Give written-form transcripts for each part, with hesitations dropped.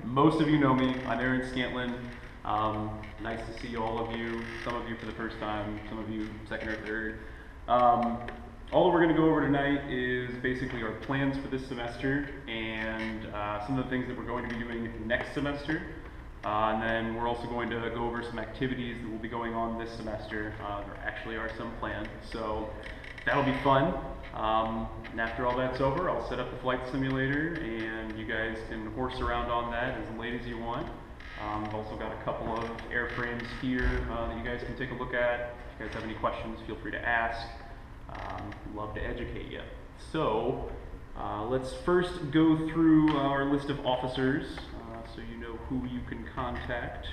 Most of you know me. I'm Aaron Scantlin. Nice to see all of you. Some of you for the first time, some of you second or third. All that we're going to go over tonight is basically our plans for this semester and some of the things that we're going to be doing next semester. And then we're also going to go over some activities that will be going on this semester. There actually are some planned, so that'll be fun. And after all that's over, I'll set up the flight simulator and you guys can horse around on that as late as you want. I've also got a couple of airframes here that you guys can take a look at. If you guys have any questions, feel free to ask. Love to educate you. So let's first go through our list of officers so you know who you can contact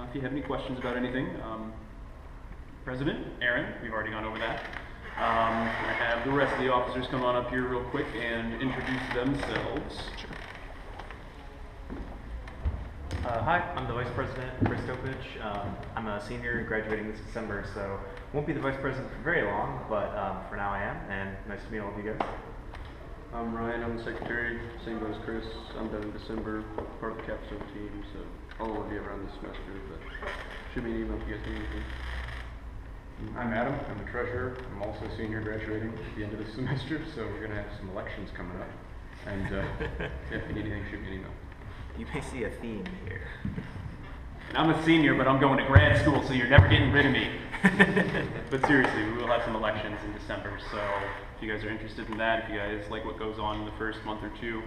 if you have any questions about anything. President Aaron, we've already gone over that. I have the rest of the officers come on up here real quick and introduce themselves. Sure. Hi, I'm the Vice President, Chris Kopich. I'm a senior graduating this December, so won't be the Vice President for very long, but for now I am, and nice to meet all of you guys. I'm Ryan, I'm the Secretary, same goes Chris. I'm done in December, part of the capstone team, so I'll only be around this semester, but shoot me an email if you guys need anything. I'm Adam, I'm the treasurer. I'm also a senior graduating at the end of the semester, so we're going to have some elections coming up. And if you need anything, shoot me an email. You may see a theme here. And I'm a senior, but I'm going to grad school, so you're never getting rid of me. But seriously, we will have some elections in December, so if you guys are interested in that, if you guys like what goes on in the first month or two,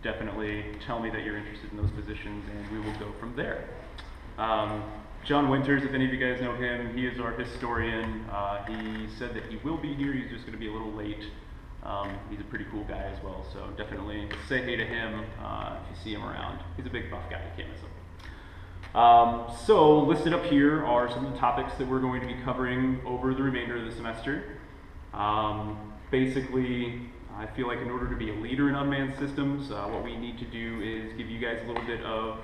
definitely tell me that you're interested in those positions, and we will go from there. John Winters, if any of you guys know him, he is our historian. He said that he will be here, he's just going to be a little late. He's a pretty cool guy as well, so definitely say hey to him if you see him around. He's a big buff guy, you can't miss him. So listed up here are some of the topics that we're going to be covering over the remainder of the semester. Basically, I feel like in order to be a leader in unmanned systems, what we need to do is give you guys a little bit of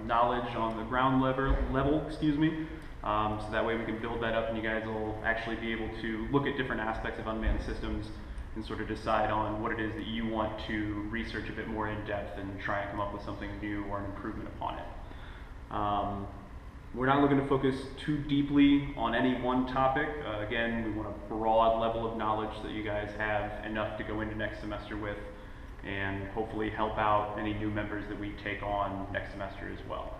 knowledge on the ground level, so that way we can build that up and you guys will actually be able to look at different aspects of unmanned systems and sort of decide on what it is that you want to research a bit more in depth and try and come up with something new or an improvement upon it. We're not looking to focus too deeply on any one topic. Again, we want a broad level of knowledge so that you guys have enough to go into next semester with and hopefully help out any new members that we take on next semester as well.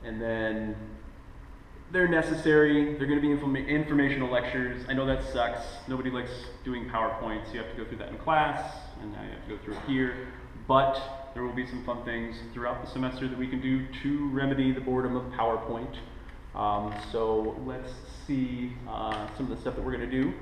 And then they're necessary. They're going to be informational lectures. I know that sucks. Nobody likes doing PowerPoints. You have to go through that in class, and now you have to go through it here. But there will be some fun things throughout the semester that we can do to remedy the boredom of PowerPoint. So let's see some of the stuff that we're going to do.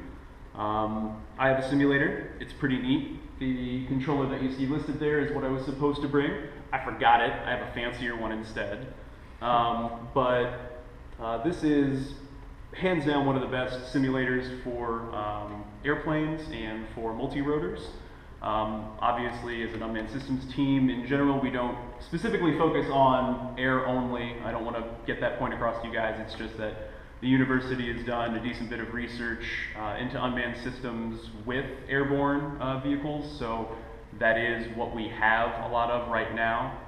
I have a simulator. It's pretty neat. The controller that you see listed there is what I was supposed to bring. I forgot it. I have a fancier one instead. But this is hands down one of the best simulators for airplanes and for multi-rotors. Obviously, as an unmanned systems team, in general, we don't specifically focus on air only. I don't want to get that point across to you guys. It's just that the university has done a decent bit of research into unmanned systems with airborne vehicles, so that is what we have a lot of right now.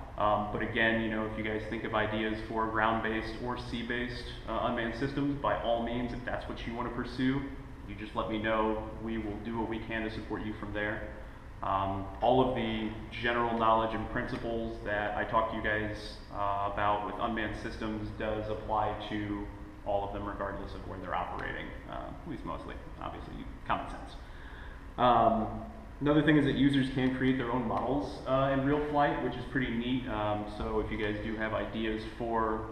But again, you know, if you guys think of ideas for ground-based or sea-based unmanned systems, by all means, if that's what you want to pursue, you just let me know. We will do what we can to support you from there. All of the general knowledge and principles that I talked to you guys about with unmanned systems does apply to all of them regardless of where they're operating, at least mostly, obviously, common sense. Another thing is that users can create their own models in real flight, which is pretty neat. So if you guys do have ideas for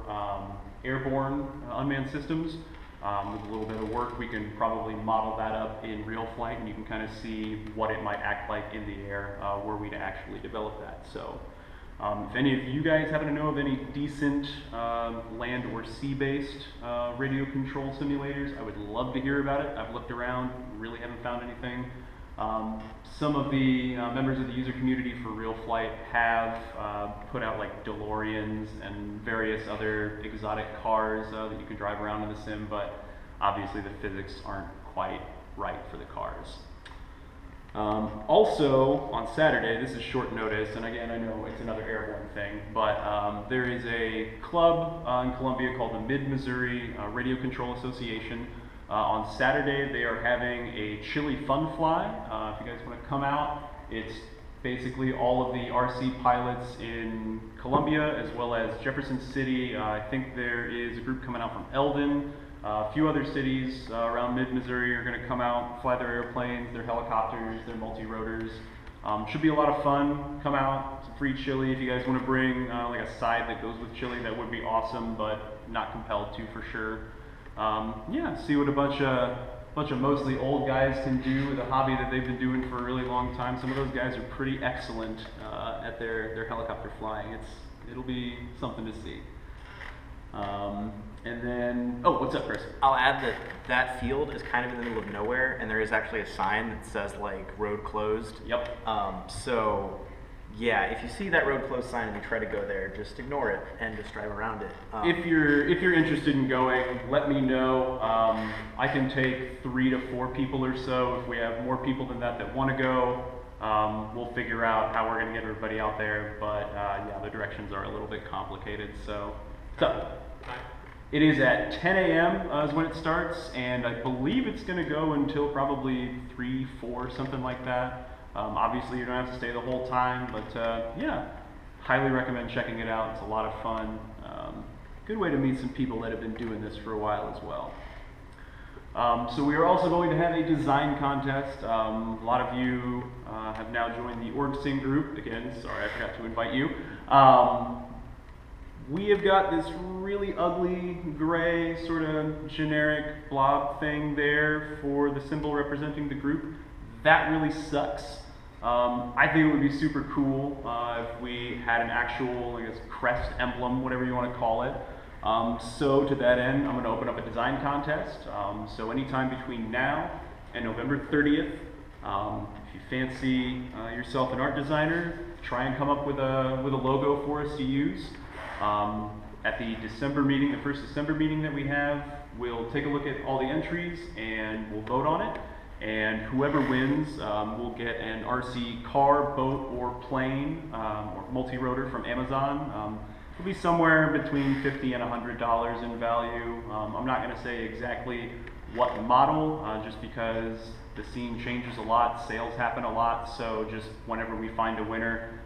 airborne unmanned systems, with a little bit of work, we can probably model that up in real flight, and you can kind of see what it might act like in the air were we to actually develop that. So if any of you guys happen to know of any decent land or sea-based radio control simulators, I would love to hear about it. I've looked around, really haven't found anything. Some of the members of the user community for real flight have put out like DeLoreans and various other exotic cars that you can drive around in the sim, but obviously the physics aren't quite right for the cars. Also, on Saturday, this is short notice, and again, I know it's another airborne thing, but there is a club in Columbia called the Mid-Missouri Radio Control Association. On Saturday, they are having a chili fun fly. If you guys want to come out, it's basically all of the RC pilots in Columbia as well as Jefferson City. I think there is a group coming out from Eldon. A few other cities around mid-Missouri are going to come out, fly their airplanes, their helicopters, their multi-rotors. Should be a lot of fun. Come out, some free chili. If you guys want to bring like a side that goes with chili, that would be awesome, but not compelled to for sure. Yeah, see what a bunch of mostly old guys can do with a hobby that they've been doing for a really long time. Some of those guys are pretty excellent at their helicopter flying. It'll be something to see. And then, oh, what's up, Chris? I'll add that that field is kind of in the middle of nowhere, and there is actually a sign that says like road closed. Yep. So yeah, if you see that road closed sign and you try to go there, just ignore it and just drive around it. If you're interested in going, let me know. I can take 3 to 4 people or so. If we have more people than that want to go, we'll figure out how we're going to get everybody out there. But yeah, the directions are a little bit complicated. So it is at 10 a.m. Is when it starts, and I believe it's going to go until probably 3, 4, something like that. Obviously, you don't have to stay the whole time, but yeah, highly recommend checking it out. It's a lot of fun. Good way to meet some people that have been doing this for a while as well. So we are also going to have a design contest. A lot of you have now joined the OrgSing group. Again, sorry, I forgot to invite you. We have got this really ugly, gray, sort of generic blob thing there for the symbol representing the group. That really sucks. I think it would be super cool if we had an actual, I guess, crest emblem, whatever you want to call it. So to that end, I'm going to open up a design contest. So anytime between now and November 30th, if you fancy yourself an art designer, try and come up with a logo for us to use. At the December meeting, the first December meeting that we have, we'll take a look at all the entries and we'll vote on it. And whoever wins will get an RC car, boat, or plane, or multi-rotor from Amazon. It'll be somewhere between $50 and $100 in value. I'm not going to say exactly what model, just because the scene changes a lot, sales happen a lot, so just whenever we find a winner,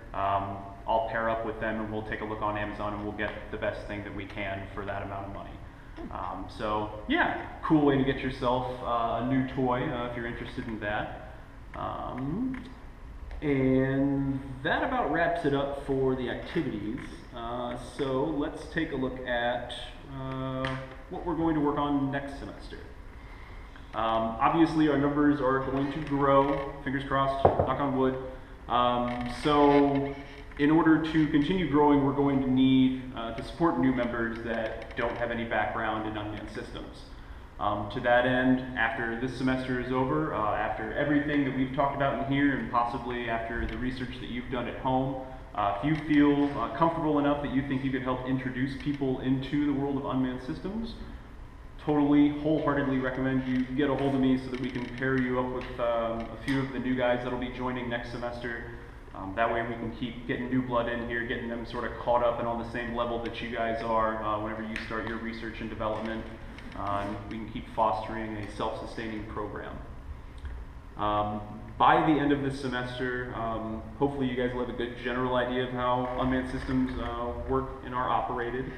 I'll pair up with them and we'll take a look on Amazon and we'll get the best thing that we can for that amount of money. So yeah, cool way to get yourself a new toy if you're interested in that. And that about wraps it up for the activities. So let's take a look at what we're going to work on next semester. Obviously our numbers are going to grow, fingers crossed, knock on wood. So in order to continue growing, we're going to need to support new members that don't have any background in unmanned systems. To that end, after this semester is over, after everything that we've talked about in here, and possibly after the research that you've done at home, if you feel comfortable enough that you think you could help introduce people into the world of unmanned systems, totally, wholeheartedly recommend you get a hold of me so that we can pair you up with a few of the new guys that'll be joining next semester. That way we can keep getting new blood in here, getting them sort of caught up and on the same level that you guys are whenever you start your research and development. And we can keep fostering a self-sustaining program. By the end of this semester, hopefully you guys will have a good general idea of how unmanned systems work and are operated.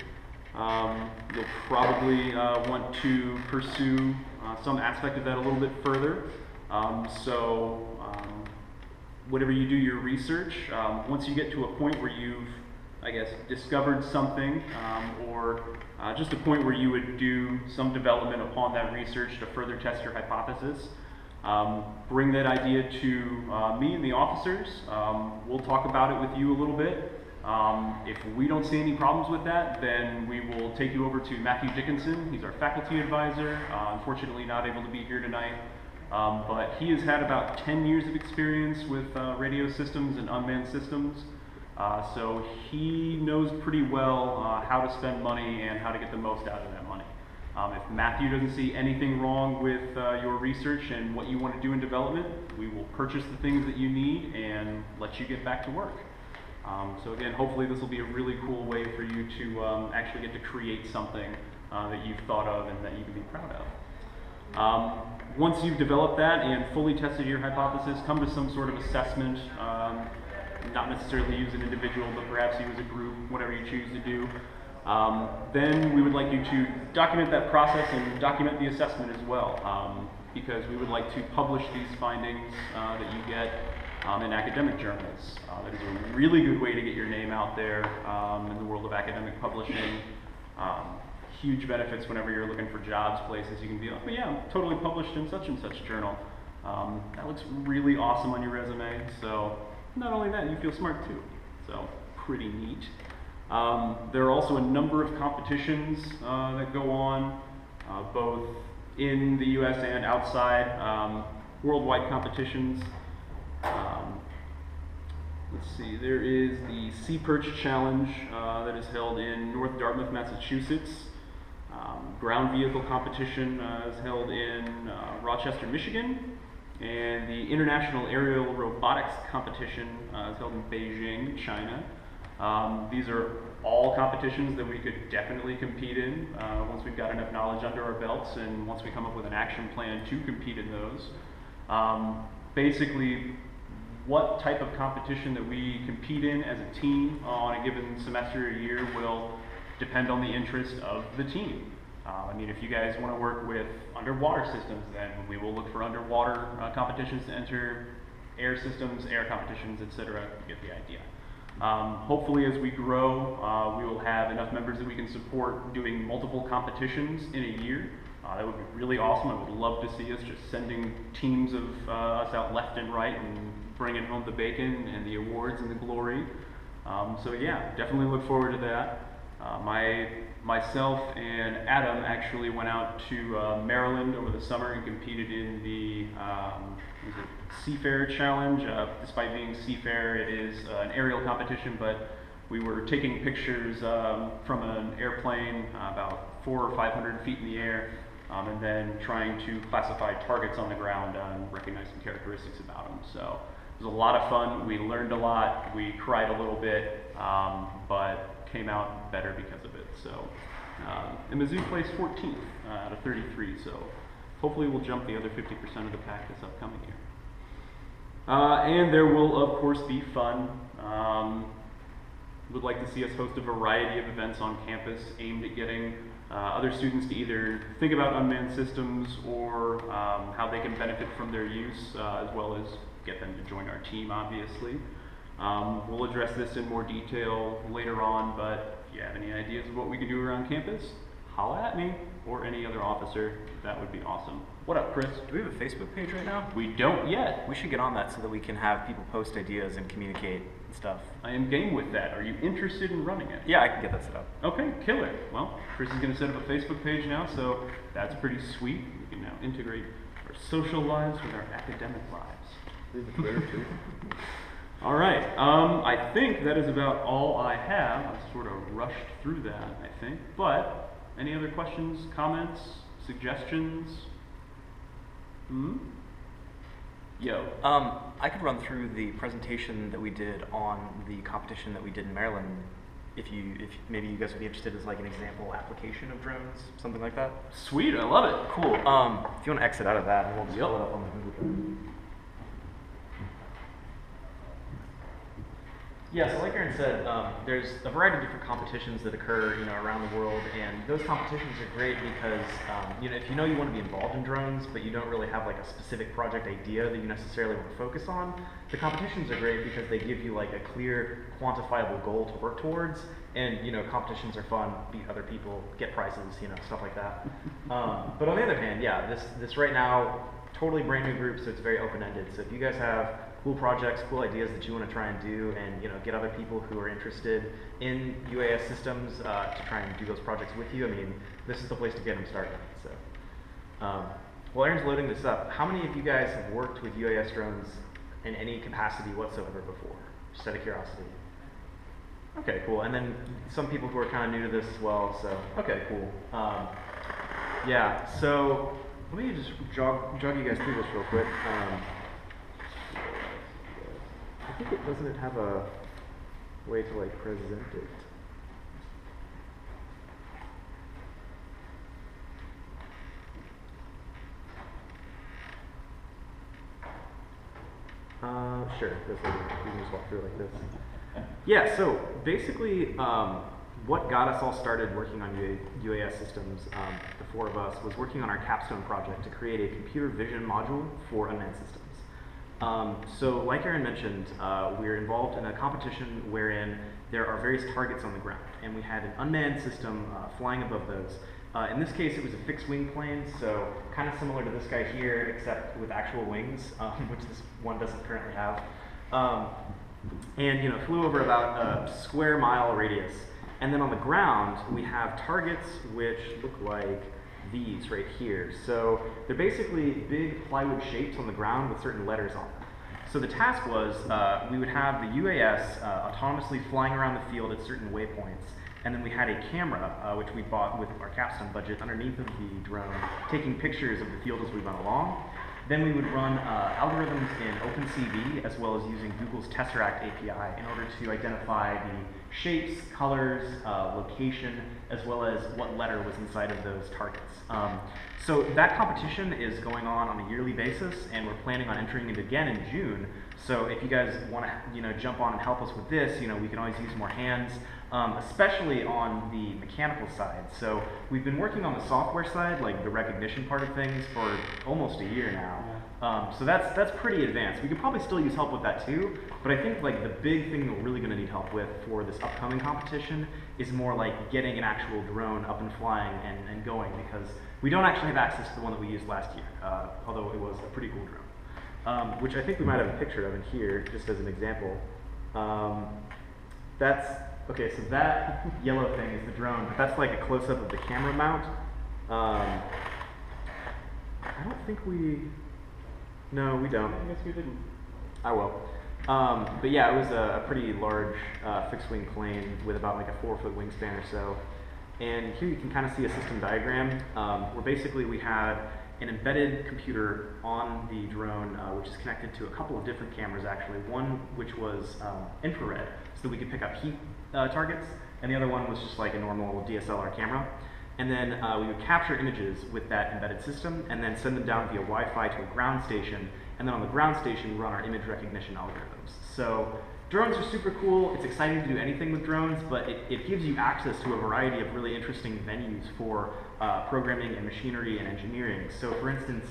You'll probably want to pursue some aspect of that a little bit further. Whenever you do your research, once you get to a point where you've, I guess, discovered something, or just a point where you would do some development upon that research to further test your hypothesis, bring that idea to me and the officers. We'll talk about it with you a little bit. If we don't see any problems with that, then we will take you over to Matthew Dickinson. He's our faculty advisor. Unfortunately not able to be here tonight. But he has had about 10 years of experience with radio systems and unmanned systems. So he knows pretty well how to spend money and how to get the most out of that money. If Matthew doesn't see anything wrong with your research and what you want to do in development, we will purchase the things that you need and let you get back to work. So again, hopefully this will be a really cool way for you to actually get to create something that you've thought of and that you can be proud of. Once you've developed that and fully tested your hypothesis, come to some sort of assessment, not necessarily use an individual, but perhaps you as a group, whatever you choose to do. Then we would like you to document that process and document the assessment as well, because we would like to publish these findings that you get in academic journals. That is a really good way to get your name out there in the world of academic publishing. Huge benefits whenever you're looking for jobs places. You can be like, oh yeah, I'm totally published in such and such journal. That looks really awesome on your resume. So not only that, you feel smart too. So pretty neat. There are also a number of competitions that go on, both in the US and outside, worldwide competitions. Let's see, there is the Sea Perch Challenge that is held in North Dartmouth, Massachusetts. Ground vehicle competition is held in Rochester, Michigan. And the International Aerial Robotics Competition is held in Beijing, China. These are all competitions that we could definitely compete in once we've got enough knowledge under our belts and once we come up with an action plan to compete in those. Basically, what type of competition that we compete in as a team on a given semester or year will depend on the interest of the team. I mean, if you guys want to work with underwater systems, then we will look for underwater competitions to enter, air systems, air competitions, etc. You get the idea. Hopefully as we grow, we will have enough members that we can support doing multiple competitions in a year. That would be really awesome. I would love to see us just sending teams of us out left and right and bringing home the bacon and the awards and the glory. So yeah, definitely look forward to that. Myself and Adam actually went out to Maryland over the summer and competed in the Seafair Challenge. Despite being Seafair, it is an aerial competition, but we were taking pictures from an airplane about 400 or 500 feet in the air, and then trying to classify targets on the ground and recognize some characteristics about them. So it was a lot of fun. We learned a lot. We cried a little bit, but came out better because of it. So, and Mizzou placed 14th out of 33. So hopefully we'll jump the other 50% of the pack this upcoming year. And there will of course be fun. Would like to see us host a variety of events on campus aimed at getting other students to either think about unmanned systems or how they can benefit from their use, as well as get them to join our team, obviously. We'll address this in more detail later on, but if you have any ideas of what we can do around campus, holla at me or any other officer. That would be awesome. What up, Chris? Do we have a Facebook page right now? We don't yet. We should get on that so that we can have people post ideas and communicate and stuff. I am game with that. Are you interested in running it? Yeah, I can get that set up. Okay, killer. Well, Chris is going to set up a Facebook page now, so that's pretty sweet. We can now integrate our social lives with our academic lives. Maybe Twitter too. All right, I think that is about all I have. I sort of rushed through that, I think. But any other questions, comments, suggestions? Yo. I could run through the presentation that we did on the competition that we did in Maryland. If maybe you guys would be interested as like an example application of drones, something like that. Sweet, I love it. Cool. If you want to exit out of that, and we'll just pull it up on the Google Drive. Yeah, so like Aaron said, there's a variety of different competitions that occur, around the world, and those competitions are great because, if you know you want to be involved in drones, but you don't really have like a specific project idea that you necessarily want to focus on, the competitions are great because they give you like a clear, quantifiable goal to work towards, and competitions are fun, beat other people, get prizes, stuff like that. But on the other hand, yeah, this right now, totally brand new group, so it's very open-ended. So if you guys have cool projects, cool ideas that you want to try and do, and get other people who are interested in UAS systems to try and do those projects with you, I mean, this is the place to get them started. So, while Aaron's loading this up, how many of you guys have worked with UAS drones in any capacity whatsoever before? Just out of curiosity. Okay, cool. And then some people who are kind of new to this as well. So, okay, cool. Yeah, so let me just jog you guys through this real quick. I think it doesn't have a way to like present it. Sure, we can just walk through it like this. Yeah, so basically, what got us all started working on UAS systems, the four of us, was working on our capstone project to create a computer vision module for unmanned systems. So like Aaron mentioned, we're involved in a competition wherein there are various targets on the ground, and we had an unmanned system flying above those. In this case, it was a fixed-wing plane, so kind of similar to this guy here, except with actual wings, which this one doesn't currently have. And flew over about a square mile radius. And then on the ground, we have targets which look like these right here. So they're basically big plywood shapes on the ground with certain letters on them. So the task was we would have the UAS autonomously flying around the field at certain waypoints. And then we had a camera, which we bought with our capstone budget, underneath of the drone, taking pictures of the field as we went along. Then we would run algorithms in OpenCV, as well as using Google's Tesseract API in order to identify the shapes, colors, location, as well as what letter was inside of those targets. So that competition is going on a yearly basis, and we're planning on entering it again in June. So if you guys want to, jump on and help us with this, we can always use more hands, especially on the mechanical side. So we've been working on the software side, like the recognition part of things, for almost a year now. So that's pretty advanced. We could probably still use help with that too, but I think like the big thing that we're really going to need help with for this upcoming competition is more like getting an actual drone up and flying and going, because we don't actually have access to the one that we used last year, although it was a pretty cool drone, which I think we might have a picture of in here, just as an example. Okay, so that yellow thing is the drone, but that's like a close-up of the camera mount. I don't think no, we don't. I guess we didn't. I will. But yeah, it was a pretty large fixed-wing plane with about like a 4-foot wingspan or so. And here you can kind of see a system diagram where basically we had an embedded computer on the drone, which is connected to a couple of different cameras actually. One which was infrared, so that we could pick up heat targets, and the other one was just like a normal DSLR camera. And then we would capture images with that embedded system and then send them down via Wi-Fi to a ground station, and then on the ground station run our image recognition algorithms. So drones are super cool. It's exciting to do anything with drones, but it gives you access to a variety of really interesting venues for programming and machinery and engineering. So for instance,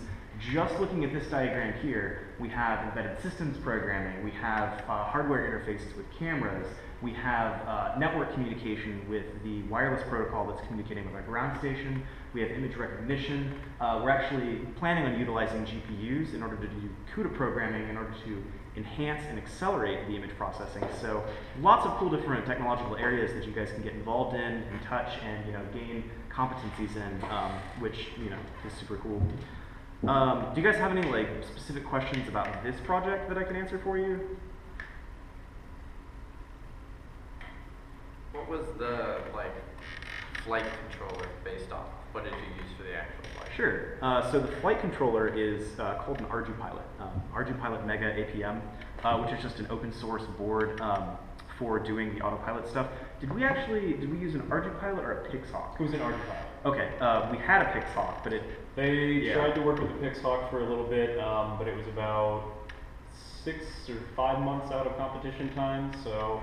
just looking at this diagram here, we have embedded systems programming, we have hardware interfaces with cameras, we have network communication with the wireless protocol that's communicating with our ground station, we have image recognition. We're actually planning on utilizing GPUs in order to do CUDA programming in order to enhance and accelerate the image processing. So lots of cool different technological areas that you guys can get involved in and touch and gain competencies in, which is super cool. Do you guys have any like specific questions about this project that I can answer for you? What was the flight controller based off? What did you use for the actual flight? Sure. So the flight controller is called an ArduPilot, ArduPilot Mega APM, which is just an open source board for doing the autopilot stuff. Did we use an ArduPilot or a Pixhawk? It was an ArduPilot. Okay, we had a Pixhawk, but They tried to work with the Pixhawk for a little bit, but it was about 6 or 5 months out of competition time. So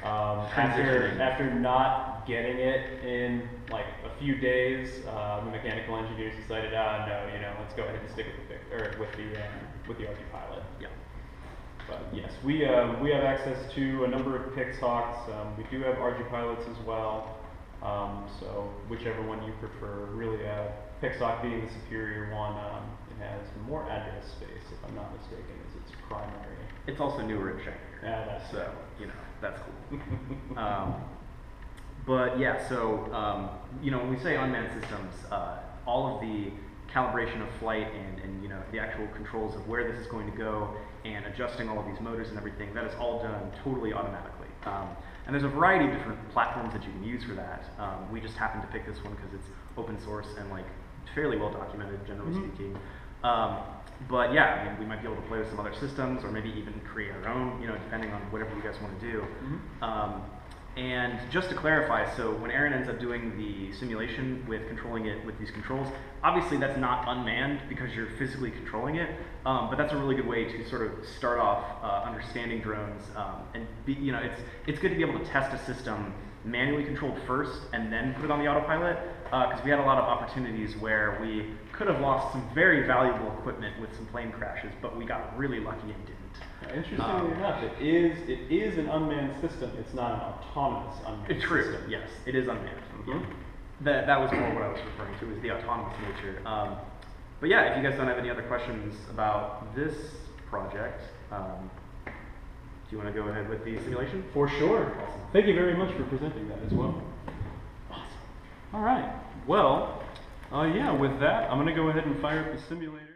after not getting it in like a few days, the mechanical engineers decided, no, let's go ahead and stick with the ArduPilot. Yeah. But yes, we have access to a number of Pixhawks. We do have ArduPilots as well. So whichever one you prefer, really, Pixhawk being the superior one, it has more address space, if I'm not mistaken, is its primary. It's also newer and shinier. Yeah, that's so that's cool. But yeah, so when we say unmanned systems, all of the calibration of flight and the actual controls of where this is going to go and adjusting all of these motors and everything, that is all done totally automatically. And there's a variety of different platforms that you can use for that. We just happened to pick this one because it's open source and like fairly well documented, generally Mhm. speaking. But yeah, I mean, we might be able to play with some other systems, or maybe even create our own, you know, depending on whatever you guys want to do. And just to clarify, so when Aaron ends up doing the simulation with controlling it with these controls, obviously that's not unmanned because you're physically controlling it, but that's a really good way to sort of start off understanding drones, and be, you know, it's good to be able to test a system manually controlled first and then put it on the autopilot, because we had a lot of opportunities where we could have lost some very valuable equipment with some plane crashes, but we got really lucky and didn't. Interestingly enough, it is an unmanned system. It's not an autonomous unmanned True. system. Yes, it is unmanned. Mhm. That was more what I was referring to, is the autonomous nature. But yeah, if you guys don't have any other questions about this project, do you want to go ahead with the simulation? For sure. Awesome. Thank you very much for presenting that as well. Awesome. All right. Well, yeah, with that, I'm going to go ahead and fire up the simulator.